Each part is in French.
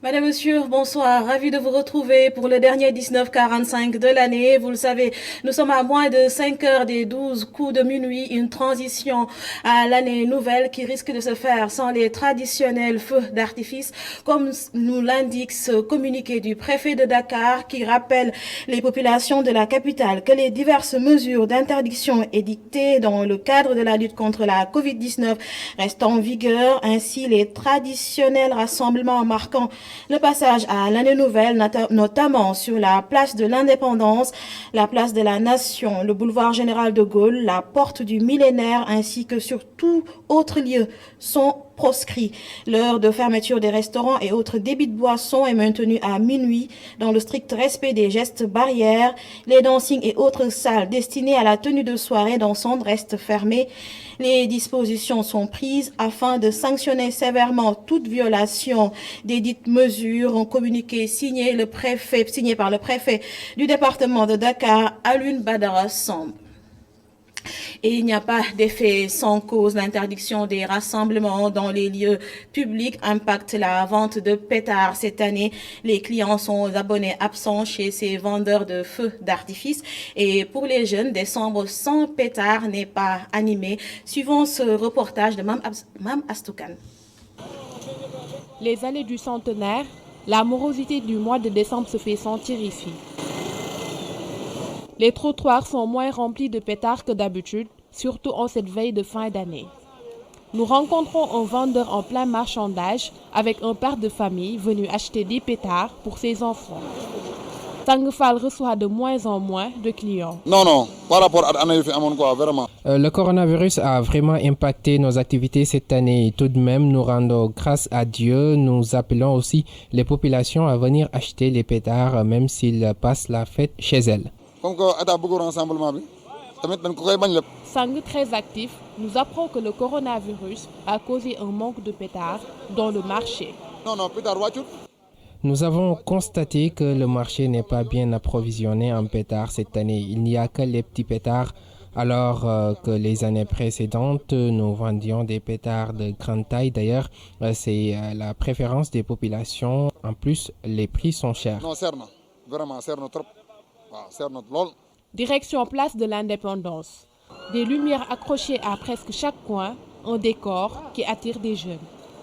Madame, Monsieur, bonsoir. Ravi de vous retrouver pour le dernier 19:45 de l'année. Vous le savez, nous sommes à moins de 5 heures des 12 coups de minuit, une transition à l'année nouvelle qui risque de se faire sans les traditionnels feux d'artifice, comme nous l'indique ce communiqué du préfet de Dakar qui rappelle les populations de la capitale que les diverses mesures d'interdiction édictées dans le cadre de la lutte contre la COVID-19 restent en vigueur. Ainsi, les traditionnels rassemblements marquant le passage à l'année nouvelle, notamment sur la place de l'Indépendance, la place de la Nation, le boulevard Général de Gaulle, la porte du Millénaire, ainsi que sur tout autre lieu, sont proscrits. L'heure de fermeture des restaurants et autres débits de boissons est maintenue à minuit dans le strict respect des gestes barrières. Les dancings et autres salles destinées à la tenue de soirée dansantes restent fermées. Les dispositions sont prises afin de sanctionner sévèrement toute violation des dites mesures. Un communiqué signé par le préfet du département de Dakar, Alun Badara Samb. Et il n'y a pas d'effet sans cause. L'interdiction des rassemblements dans les lieux publics impacte la vente de pétards. Cette année, les clients sont abonnés absents chez ces vendeurs de feux d'artifice. Et pour les jeunes, décembre sans pétards n'est pas animé. Suivons ce reportage de Mam Astoukan. Les allées du centenaire, la morosité du mois de décembre se fait sentir ici. Les trottoirs sont moins remplis de pétards que d'habitude, surtout en cette veille de fin d'année. Nous rencontrons un vendeur en plein marchandage avec un père de famille venu acheter des pétards pour ses enfants. Sangfal reçoit de moins en moins de clients. Non, par rapport à l'année, vraiment. Le coronavirus a vraiment impacté nos activités cette année. Tout de même, nous rendons grâce à Dieu. Nous appelons aussi les populations à venir acheter les pétards, même s'ils passent la fête chez elles. Sang très actif nous apprend que le coronavirus a causé un manque de pétards dans le marché. Nous avons constaté que le marché n'est pas bien approvisionné en pétards cette année. Il n'y a que les petits pétards, alors que les années précédentes, nous vendions des pétards de grande taille. D'ailleurs, c'est la préférence des populations. En plus, les prix sont chers. Non, vraiment, trop. Direction place de l'Indépendance. Des lumières accrochées à presque chaque coin, un décor qui attire des jeunes,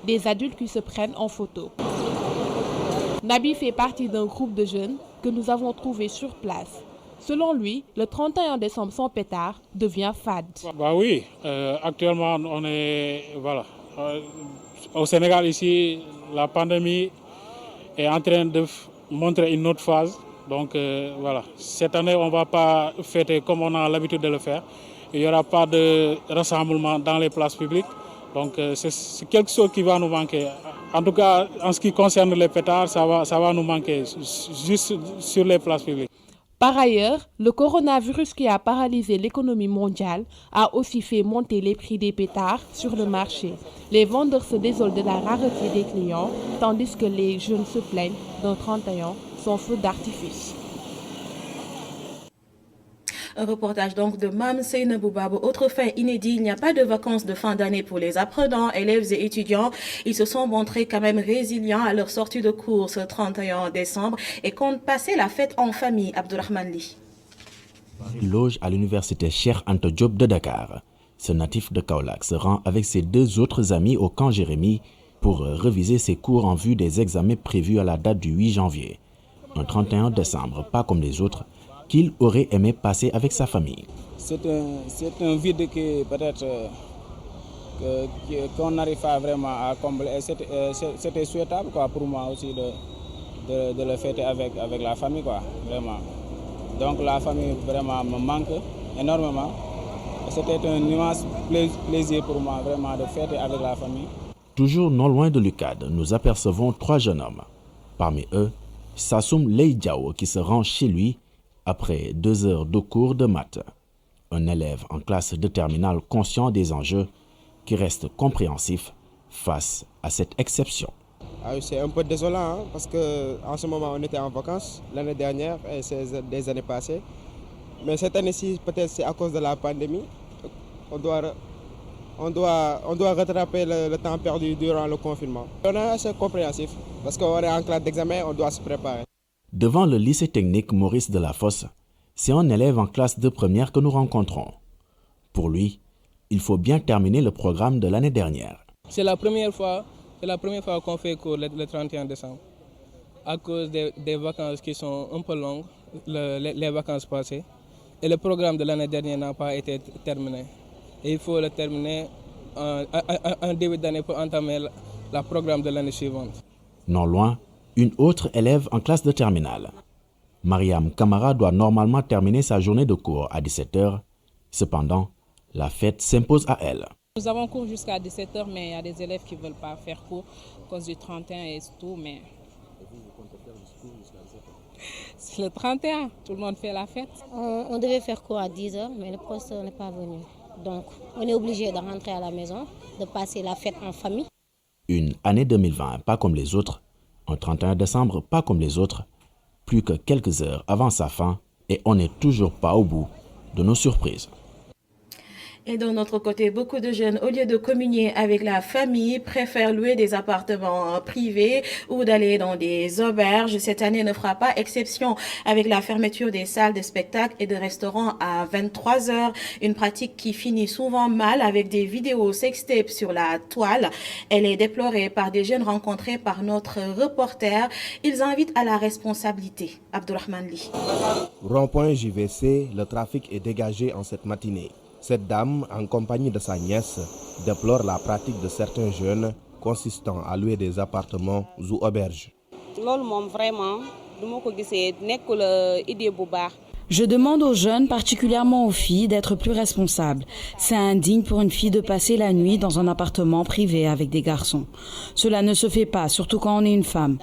des adultes qui se prennent en photo. Nabi fait partie d'un groupe de jeunes que nous avons trouvé sur place. Selon lui, le 31 décembre sans pétard devient fade. Oui, actuellement on est au Sénégal ici, la pandémie est en train de montrer une autre phase. Donc cette année on ne va pas fêter comme on a l'habitude de le faire. Il n'y aura pas de rassemblement dans les places publiques. Donc c'est quelque chose qui va nous manquer. En tout cas, en ce qui concerne les pétards, ça va nous manquer juste sur les places publiques. Par ailleurs, le coronavirus qui a paralysé l'économie mondiale a aussi fait monter les prix des pétards sur le marché. Les vendeurs se désolent de la rareté des clients, tandis que les jeunes se plaignent d'un 31 sans feu d'artifice. Un reportage donc de Mam Seynabou Babo. Autre fait inédit, il n'y a pas de vacances de fin d'année pour les apprenants, élèves et étudiants. Ils se sont montrés quand même résilients à leur sortie de cours ce 31 décembre et comptent passer la fête en famille. Abdulrahman Li. Il loge à l'université Cheikh Anta Diop de Dakar. Ce natif de Kaolack se rend avec ses deux autres amis au camp Jérémy pour réviser ses cours en vue des examens prévus à la date du 8 janvier. Un 31 décembre, pas comme les autres, qu'il aurait aimé passer avec sa famille. C'est un vide que peut-être qu'on n'arrive pas vraiment à combler. C'était souhaitable pour moi aussi de le fêter avec la famille, vraiment. Donc la famille vraiment me manque énormément. C'était un immense plaisir pour moi vraiment de fêter avec la famille. Toujours non loin de l'UCAD, nous apercevons 3 jeunes hommes. Parmi eux, Sassoum Leidiao qui se rend chez lui après 2 heures de cours de maths. Un élève en classe de terminale conscient des enjeux qui reste compréhensif face à cette exception. C'est un peu désolant parce qu'en ce moment on était en vacances l'année dernière et c'est des années passées. Mais cette année-ci, peut-être c'est à cause de la pandémie. On doit rattraper le temps perdu durant le confinement. On est assez compréhensif Parce qu'on est en classe d'examen, on doit se préparer. Devant le lycée technique Maurice Delafosse, c'est un élève en classe de première que nous rencontrons. Pour lui, il faut bien terminer le programme de l'année dernière. C'est la première fois qu'on fait cours le 31 décembre. À cause des vacances qui sont un peu longues, les vacances passées. Et le programme de l'année dernière n'a pas été terminé. Et il faut le terminer en début d'année pour entamer le programme de l'année suivante. Non loin, une autre élève en classe de terminale. Mariam Kamara doit normalement terminer sa journée de cours à 17h. Cependant, la fête s'impose à elle. Nous avons cours jusqu'à 17h, mais il y a des élèves qui ne veulent pas faire cours à cause du 31 et tout. Mais c'est le 31, tout le monde fait la fête. On devait faire cours à 10h, mais le professeur n'est pas venu. Donc, on est obligé de rentrer à la maison, de passer la fête en famille. Une année 2020 pas comme les autres, un 31 décembre pas comme les autres, plus que quelques heures avant sa fin et on n'est toujours pas au bout de nos surprises. Et de notre côté, beaucoup de jeunes, au lieu de communier avec la famille, préfèrent louer des appartements privés ou d'aller dans des auberges. Cette année ne fera pas exception avec la fermeture des salles de spectacle et de restaurants à 23h. Une pratique qui finit souvent mal avec des vidéos sextapes sur la toile. Elle est déplorée par des jeunes rencontrés par notre reporter. Ils invitent à la responsabilité. Abdourahmane Li. Rond-point JVC, le trafic est dégagé en cette matinée. Cette dame, en compagnie de sa nièce, déplore la pratique de certains jeunes consistant à louer des appartements ou auberges. Je demande aux jeunes, particulièrement aux filles, d'être plus responsables. C'est indigne pour une fille de passer la nuit dans un appartement privé avec des garçons. Cela ne se fait pas, surtout quand on est une femme.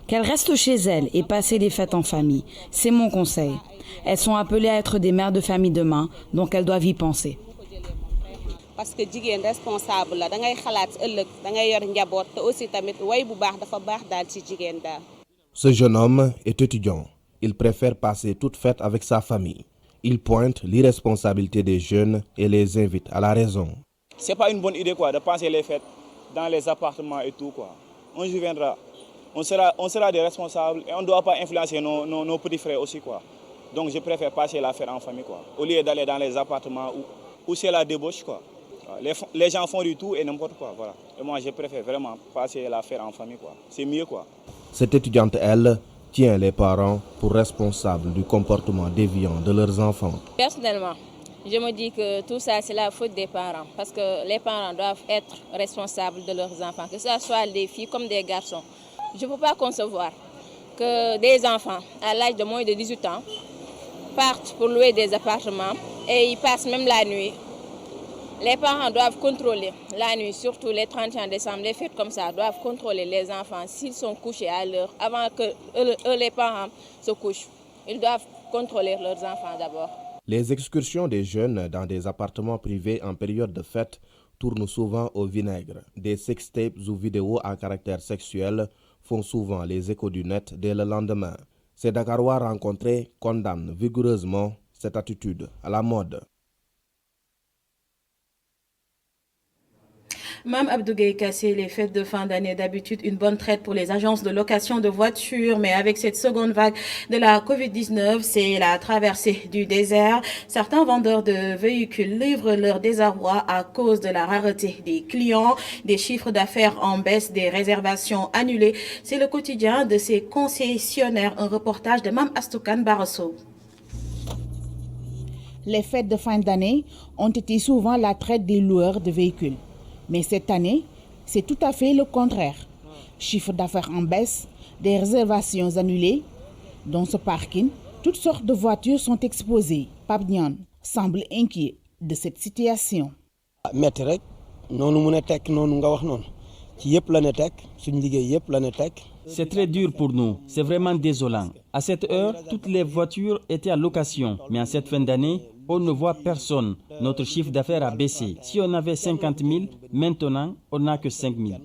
Qu'elles restent chez elles et passer les fêtes en famille. C'est mon conseil. Elles sont appelées à être des mères de famille demain, donc elles doivent y penser. Parce que jigéen responsable la da ngay xalaat ëllëg da ngay yor njaboot te aussi tamit way bu baax dafa baax daal ci jigéen daal. Ce jeune homme est étudiant. Il préfère passer toute fête avec sa famille. Il pointe l'irresponsabilité des jeunes et les invite à la raison. C'est pas une bonne idée de passer les fêtes dans les appartements et tout Un jour viendra, on sera des responsables et on ne doit pas influencer nos petits frères aussi Donc je préfère passer la fête en famille au lieu d'aller dans les appartements où c'est la débauche Les gens font du tout et n'importe quoi Et moi je préfère vraiment passer la fête en famille C'est mieux Cette étudiante, elle, tient les parents pour responsables du comportement déviant de leurs enfants. Personnellement, je me dis que tout ça c'est la faute des parents parce que les parents doivent être responsables de leurs enfants, que ce soit des filles comme des garçons. Je ne peux pas concevoir que des enfants à l'âge de moins de 18 ans partent pour louer des appartements et ils passent même la nuit. Les parents doivent contrôler la nuit, surtout les 31 décembre, les fêtes comme ça, doivent contrôler les enfants s'ils sont couchés à l'heure, avant que les parents se couchent. Ils doivent contrôler leurs enfants d'abord. Les excursions des jeunes dans des appartements privés en période de fête tournent souvent au vinaigre. Des sextapes ou vidéos à caractère sexuel font souvent les échos du net dès le lendemain. Ces Dakarois rencontrés condamnent vigoureusement cette attitude à la mode. Mam Abdougaye Kassé, les fêtes de fin d'année, d'habitude une bonne traite pour les agences de location de voitures, mais avec cette seconde vague de la Covid-19, c'est la traversée du désert. Certains vendeurs de véhicules livrent leur désarroi à cause de la rareté des clients, des chiffres d'affaires en baisse, des réservations annulées. C'est le quotidien de ces concessionnaires. Un reportage de Mam Astoukan Barasso. Les fêtes de fin d'année ont été souvent la traite des loueurs de véhicules. Mais cette année, c'est tout à fait le contraire. Chiffre d'affaires en baisse, des réservations annulées. Dans ce parking, toutes sortes de voitures sont exposées. Pape Nian semble inquiet de cette situation. C'est très dur pour nous, c'est vraiment désolant. À cette heure, toutes les voitures étaient à location, mais en cette fin d'année, on ne voit personne. Notre chiffre d'affaires a baissé. Si on avait 50 000, maintenant, on n'a que 5 000.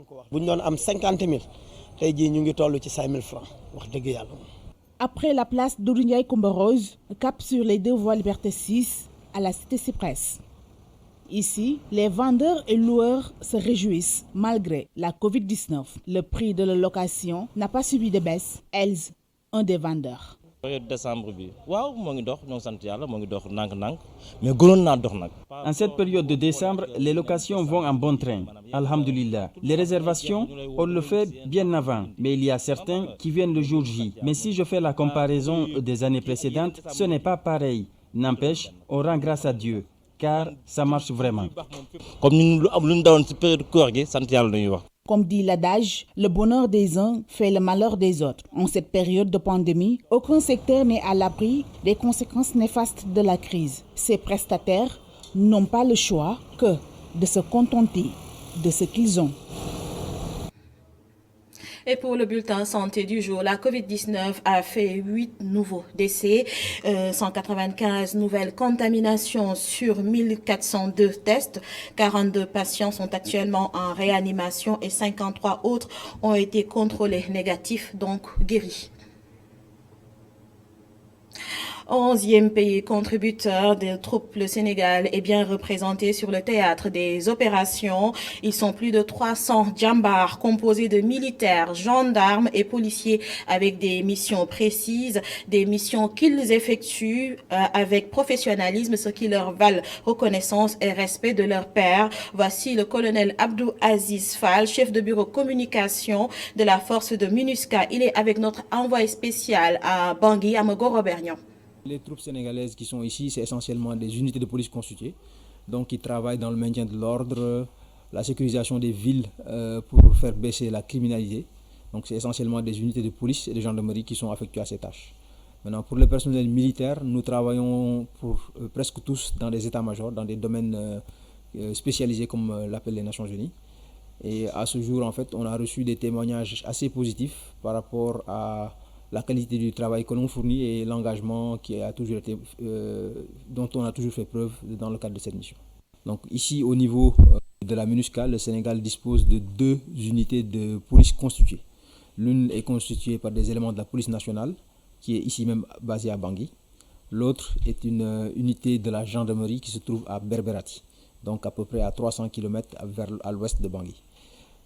Après la place d'Oudouniaï Komborose, cap sur les deux voies Liberté 6 à la Cité Cyprès. Ici, les vendeurs et loueurs se réjouissent malgré la Covid-19. Le prix de la location n'a pas subi de baisse. Elze, un des vendeurs. En cette période de décembre, les locations vont en bon train. Alhamdulillah. Les réservations, on le fait bien avant, mais il y a certains qui viennent le jour J. Mais si je fais la comparaison des années précédentes, ce n'est pas pareil. N'empêche, on rend grâce à Dieu, car ça marche vraiment. Comme dit l'adage, le bonheur des uns fait le malheur des autres. En cette période de pandémie, aucun secteur n'est à l'abri des conséquences néfastes de la crise. Ces prestataires n'ont pas le choix que de se contenter de ce qu'ils ont. Et pour le bulletin santé du jour, la COVID-19 a fait 8 nouveaux décès, 195 nouvelles contaminations sur 1402 tests. 42 patients sont actuellement en réanimation et 53 autres ont été contrôlés négatifs, donc guéris. 11e pays contributeur des troupes, le Sénégal est bien représenté sur le théâtre des opérations. Ils sont plus de 300 djambars composés de militaires, gendarmes et policiers avec des missions précises, des missions qu'ils effectuent avec professionnalisme, ce qui leur valent reconnaissance et respect de leur père. Voici le colonel Abdou Aziz Fall, chef de bureau communication de la force de MINUSCA. Il est avec notre envoyé spécial à Bangui, à Mogoro-Bernian. Les troupes sénégalaises qui sont ici, c'est essentiellement des unités de police constituées, donc qui travaillent dans le maintien de l'ordre, la sécurisation des villes pour faire baisser la criminalité. Donc c'est essentiellement des unités de police et de gendarmerie qui sont affectuées à ces tâches. Maintenant, pour le personnel militaire, nous travaillons pour presque tous dans des états-majors, dans des domaines spécialisés comme l'appellent les Nations Unies. Et à ce jour, en fait, on a reçu des témoignages assez positifs par rapport à la qualité du travail que l'on fournit et l'engagement qui a toujours été, dont on a toujours fait preuve dans le cadre de cette mission. Donc ici, au niveau de la MINUSCA, le Sénégal dispose de 2 unités de police constituées. L'une est constituée par des éléments de la police nationale, qui est ici même basée à Bangui. L'autre est une unité de la gendarmerie qui se trouve à Berberati, donc à peu près à 300 km à l'ouest de Bangui.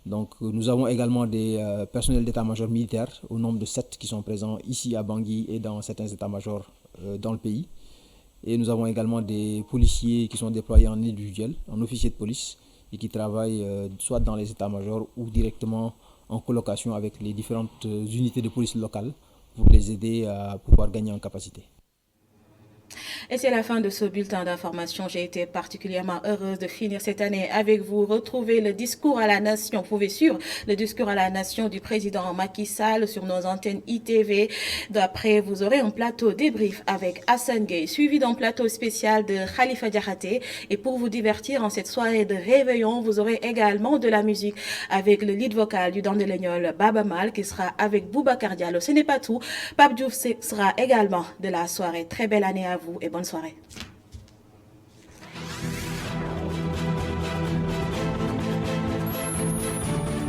Donc nous avons également des personnels d'état-major militaire au nombre de 7 qui sont présents ici à Bangui et dans certains états-majors dans le pays. Et nous avons également des policiers qui sont déployés en individuel, en officier de police, et qui travaillent soit dans les états-majors ou directement en colocation avec les différentes unités de police locales pour les aider à pouvoir gagner en capacité. Et c'est la fin de ce bulletin d'information. J'ai été particulièrement heureuse de finir cette année avec vous. Retrouvez le discours à la nation. Vous pouvez suivre le discours à la nation du président Macky Sall sur nos antennes ITV. D'après, vous aurez un plateau débrief avec Hassan Gueye, suivi d'un plateau spécial de Khalifa Diakhaté. Et pour vous divertir en cette soirée de réveillon, vous aurez également de la musique avec le lead vocal du Dandelegnol Baba Mal qui sera avec Boubacar Diallo. Ce n'est pas tout. Pape Diouf sera également de la soirée. Très belle année à vous et bonne soirée.